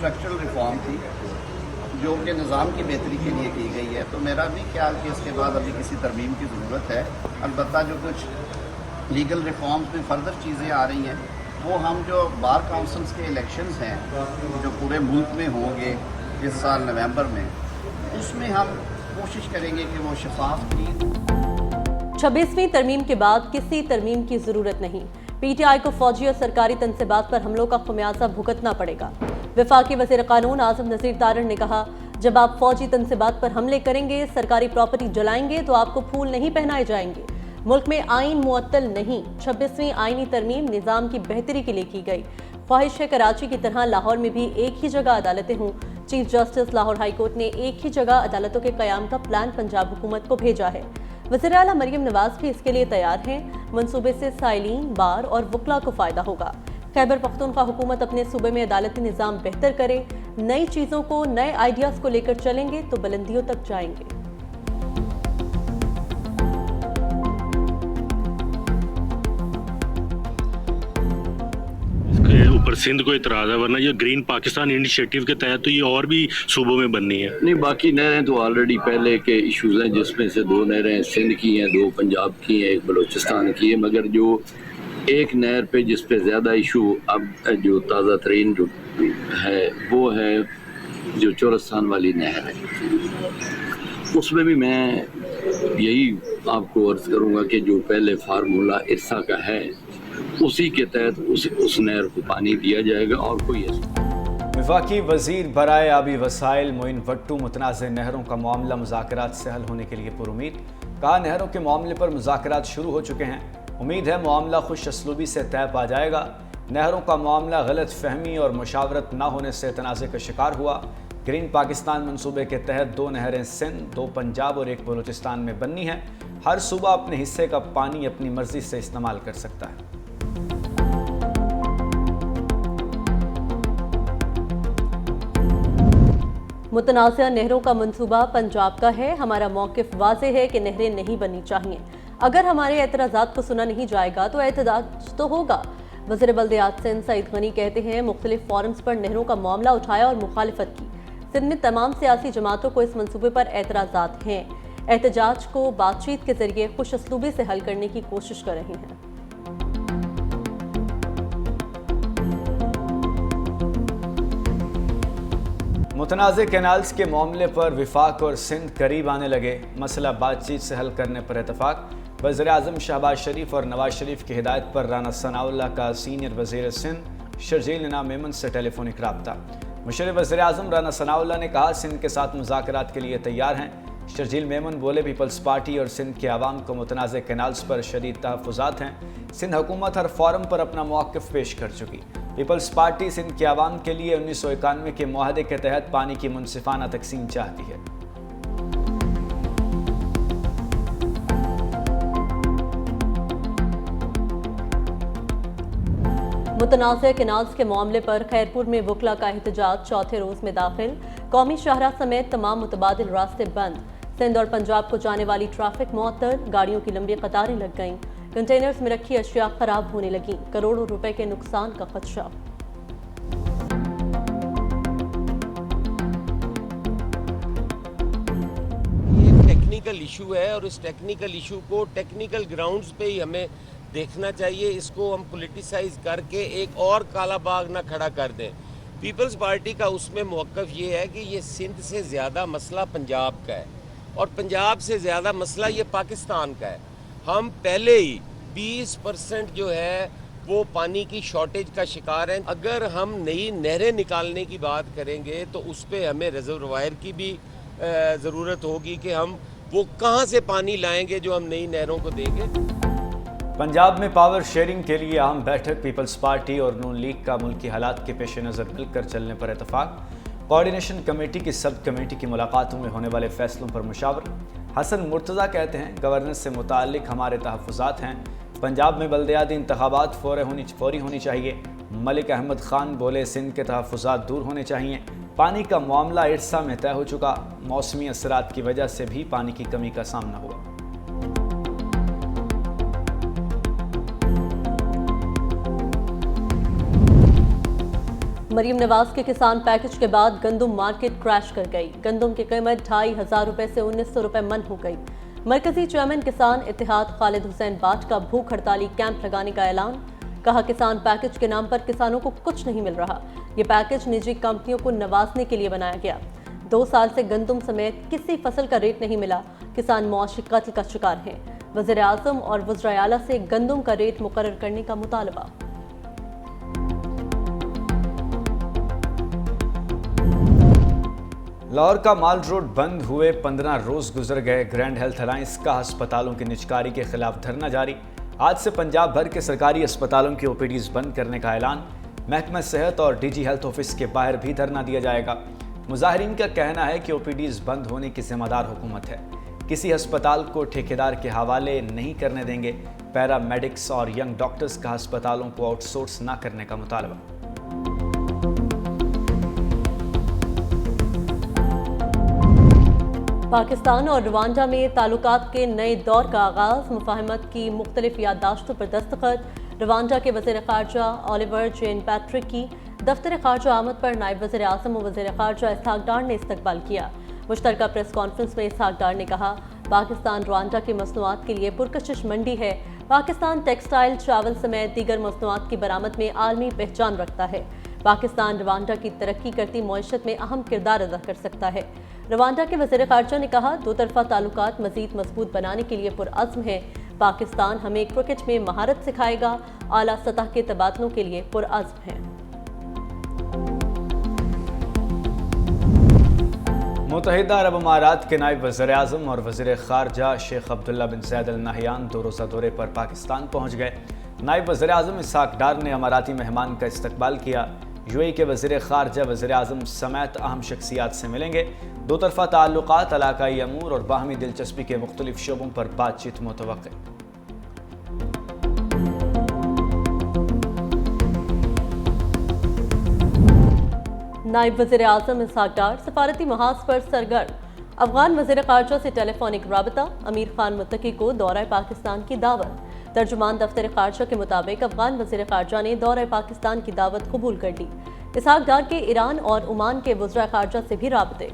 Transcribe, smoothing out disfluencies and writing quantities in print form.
Structural reform थी जो कि निज़ाम की बेहतरी के लिए की गई है, तो मेरा भी ख्याल कि इसके बाद अभी किसी तरमीम की ज़रूरत है। अलबत्ता जो कुछ लीगल रिफॉर्म्स में फर्दर चीज़ें आ रही हैं वो हम जो बार काउंसिल्स के इलेक्शंस हैं जो पूरे मुल्क में होंगे इस साल नवंबर में, उसमें हम कोशिश करेंगे कि वो शफाफ की। 26वीं तरमीम के बाद किसी तरमीम की जरूरत नहीं। पीटीआई को फौजी और सरकारी तनसीबात पर हमलों का खमियाजा भुगतना पड़ेगा। वफाकी वज़ीर कानून आज़म नज़ीर तारड़ ने कहा, जब आप फौजी तनसीबात पर हमले करेंगे, सरकारी प्रॉपर्टी जलाएंगे तो आपको फूल नहीं पहनाए जाएंगे। मुल्क में आइन मुअत्तल नहीं। 26वीं आइनी तरमीम निज़ाम की बेहतरी के लिए की गई। ख्वाहिश है कराची की तरह लाहौर में भी एक ही जगह अदालतें हों। Chief justice Lahore high court ने एक ही जगह अदालतों के क़याम का प्लान पंजाब हुकूमत को भेजा है। वज़ीर आला मरियम नवाज भी इसके लिए तैयार हैं। मंसूबे से साइलिन, बार और वकला को फ़ायदा होगा। खैबर पख्तूनख्वा हुकूमत अपने सूबे में अदालती निज़ाम बेहतर करे, नई चीज़ों को, नए आइडियाज़ को लेकर चलेंगे तो बुलंदियों तक जाएंगे। ऊपर सिंध को इतराज़ है, वरना ये ग्रीन पाकिस्तान इनिशिएटिव के तहत तो ये और भी सूबों में बननी है। नहीं, बाकी नहरें तो ऑलरेडी पहले के इश्यूज हैं, जिसमें से 2 नहरें सिंध की हैं, 2 पंजाब की हैं, 1 बलूचिस्तान की है। मगर जो एक नहर पे जिस पे ज़्यादा इशू अब जो ताज़ा तरीन जो है वो है जो चोरस्तान वाली नहर है। उसमें भी मैं यही आपको अर्ज़ करूँगा कि जो पहले फार्मूला इरसा का है उसी के तहत उस नहर को पानी दिया जाएगा और कोई ऐसा। वफाकी वज़ीर बराए आबी वसाइल मोइन भट्टू मुतनाज़ नहरों का मामला मुज़ाकरात से हल होने के लिए पुरुमीद। कहा, नहरों के मामले पर मुज़ाकरात शुरू हो चुके हैं। उम्मीद है मामला खुश असलूबी से तय पा जाएगा। नहरों का मामला गलत फहमी और मुशावरत न होने से तनाज़े का शिकार हुआ। ग्रीन पाकिस्तान मंसूबे के तहत 2 नहरें सिंध, 2 पंजाब और 1 बलूचिस्तान में बननी है। हर सूबा अपने हिस्से का पानी अपनी मर्जी से इस्तेमाल कर सकता है। मुतनाज़ा नहरों का मंसूबा पंजाब का है। हमारा मौक़िफ़ वाज़ेह है कि नहरें नहीं बननी चाहिए। अगर हमारे एतराज़ात को सुना नहीं जाएगा तो एहतजाज तो होगा। वज़ीर बल्दियात सिंध सईद गनी कहते हैं, मुख्तलिफ फोरम्स पर नहरों का मामला उठाया और मुखालिफत की। सिंध में तमाम सियासी जमातों को इस मंसूबे पर एतराज़ात हैं। एहतजाज को बातचीत के जरिए खुश असलूबी से हल करने की कोशिश कर रहे हैं। मुतनाज़े कैनाल्स के मामले पर विफाक और सिंध करीब आने लगे। मसला बातचीत से हल करने पर इतफाक। वज़ीर आज़म शहबाज शरीफ और नवाज शरीफ की हिदायत पर राना सनाउल्लाह का सीनियर वज़ीर सिंध शर्जील इनाम मेमन से टेलीफोनिक रब्ता। मुशर्रिफ वज़ीर आज़म राना सनाउल्लाह ने कहा, सिंध के साथ मुज़ाकरात के लिए तैयार हैं। शर्जील मेमन बोले, पीपल्स पार्टी और सिंध के आवाम को मुतनाज़े कैनाल्स पर शदीद तहफ़्फ़ुज़ात हैं। सिंध हुकूमत हर फोरम पर अपना मौक़िफ़ पेश कर चुकी। पीपल्स पार्टी सिंध के आवाम के लिए 1991 के मुआहदे के तहत पानी की मुनसिफाना तकसीम चाहती है। मुतनाज़ा कैनाल्स के मामले पर खैरपुर में वकला का एहतजाज चौथे रोज़ में दाखिल। कौमी शाहराह समेत तमाम मुतबादिल रास्ते बंद। सिंध और पंजाब को जाने वाली ट्रैफिक मुअत्तल, गाड़ियों की लंबी कतारें लग गईं। कंटेनर्स में रखी अशिया खराब होने लगी। करोड़ों रुपए के नुकसान का खदशा। ये टेक्निकल इशू है और इस टेक्निकल इशू को टेक्निकल ग्राउंड्स पे ही हमें देखना चाहिए। इसको हम पॉलिटिसाइज करके एक और काला बाग ना खड़ा कर दें। पीपल्स पार्टी का उसमें मौक़िफ़ ये है कि ये सिंध से ज़्यादा मसला पंजाब का है और पंजाब से ज़्यादा मसला ये पाकिस्तान का है। हम पहले ही 20% जो है वो पानी की शॉर्टेज का शिकार हैं। अगर हम नई नहरें निकालने की बात करेंगे तो उस पर हमें रिजर्वायर की भी ज़रूरत होगी कि हम वो कहाँ से पानी लाएंगे जो हम नई नहरों को देंगे। पंजाब में पावर शेयरिंग के लिए अहम बैठक। पीपल्स पार्टी और नून लीग का मुल्की हालात के पेश नज़र मिलकर चलने पर इतफाक। कोऑर्डिनेशन कमेटी की सब कमेटी की मुलाकातों में होने वाले फैसलों पर मुशावरत। हसन मुर्तज़ा कहते हैं, गवर्नेंस से मुताल्लिक हमारे तहफ़्फ़ुज़ात हैं। पंजाब में बल्दियाती इंतखाबात फौरी होनी चाहिए। मलिक अहमद खान बोले, सिंध के तहफ़्फ़ुज़ात दूर होने चाहिए। पानी का मामला इरसा में तय हो चुका। मौसमी असरात की वजह से भी पानी की कमी का सामना हुआ। मरीम नवाज के किसान पैकेज के बाद गंदम मार्केट क्रैश कर गई। गंदम की कीमत 2500 रुपए से 1900 रुपए मन हो गई। मरकजी चेयरमैन किसान इत्तेहाद खालिद हुसैन बाट का भूख हड़ताली कैंप लगाने का ऐलान। कहा किसान पैकेज के नाम पर किसानों को कुछ नहीं मिल रहा। ये पैकेज निजी कंपनियों को नवाजने के लिए बनाया गया। 2 साल से गंदम समेत किसी फसल का रेट नहीं मिला। किसान मुआशी कत्ल का शिकार हैं। वज़ीर आज़म और वज़राए आला से गंदम का रेट मुकर्रर करने का मुतालबा। लाहौर का माल रोड बंद हुए 15 रोज गुजर गए। ग्रैंड हेल्थ अलायंस का अस्पतालों की निजकारी के खिलाफ धरना जारी। आज से पंजाब भर के सरकारी अस्पतालों की ओपीडीज बंद करने का ऐलान। महकमा सेहत और डीजी हेल्थ ऑफिस के बाहर भी धरना दिया जाएगा। मुजाहिरीन का कहना है कि ओपीडीज बंद होने की जिम्मेदार हुकूमत है। किसी अस्पताल को ठेकेदार के हवाले नहीं करने देंगे। पैरामेडिक्स और यंग डॉक्टर्स का अस्पतालों को आउटसोर्स न करने का मुतालबा। पाकिस्तान और रवांडा में ताल्लुकात के नए दौर का आगाज। मुफाहमत की मुख्तलिफ याददाश्तों पर दस्तखत। रवांडा के वज़ीर ख़ारजा ओलिवर जेन पैट्रिक की दफ्तर ख़ारजा आमद पर नायब वज़ीर आज़म और वज़ीर ख़ारजा इसहाक डार ने इस्तकबाल किया। मुश्तरका प्रेस कॉन्फ्रेंस में इसहाक डार ने कहा, पाकिस्तान रवांडा की मसनूआत के लिए पुरकशिश मंडी है। पाकिस्तान टेक्सटाइल, चावल समेत दीगर मसनूआत की बरामद में आलमी पहचान रखता है। पाकिस्तान रवांडा की तरक्की करती मईशत में अहम किरदार अदा कर सकता है। रवांडा के वज़ीर ख़ारजा ने कहा, दो तरफ़ा ताल्लुकात मज़ीद मजबूत बनाने के लिए पुरअज़्म है। पाकिस्तान हमें क्रिकेट में महारत सिखाएगा। आला सतह के तबादलों के लिए पुरअज़्म है। मुत्तहिदा अरब अमारात के नायब वज़ीर आज़म और वज़ीर ख़ारजा शेख अब्दुल्ला बिन ज़ैद अल नहयान 2 रोज़ा दौरे पर पाकिस्तान पहुँच गए। नायब वज़ीर आज़म इसहाक डार ने अमाराती मेहमान का इस्तकबाल किया। यूएई के वज़ीर ख़ारजा वज़ीर आज़म समेत अहम शख्सियात से मिलेंगे। दो तरफ़ा ताल्लुकात, इलाकाई अमूर और बाहमी दिलचस्पी के मुख्तलिफ शोबों पर बातचीत मुतवक्किल। नायब वज़ीर आज़म इसहाक डार सफारती महाज पर सरगर्म। अफगान वज़ीर ख़ारजा से टेलीफोनिक राबता। अमीर खान मुत्तकी को दौरा पाकिस्तान की दावत। तर्जुमान दफ्तर ख़ारजा के मुताबिक अफगान वज़ीर ख़ारजा ने दौरा पाकिस्तान की दावत कबूल कर ली। इसहाक डार के ईरान और ओमान के वज़ीर ख़ारजा से भी राबते।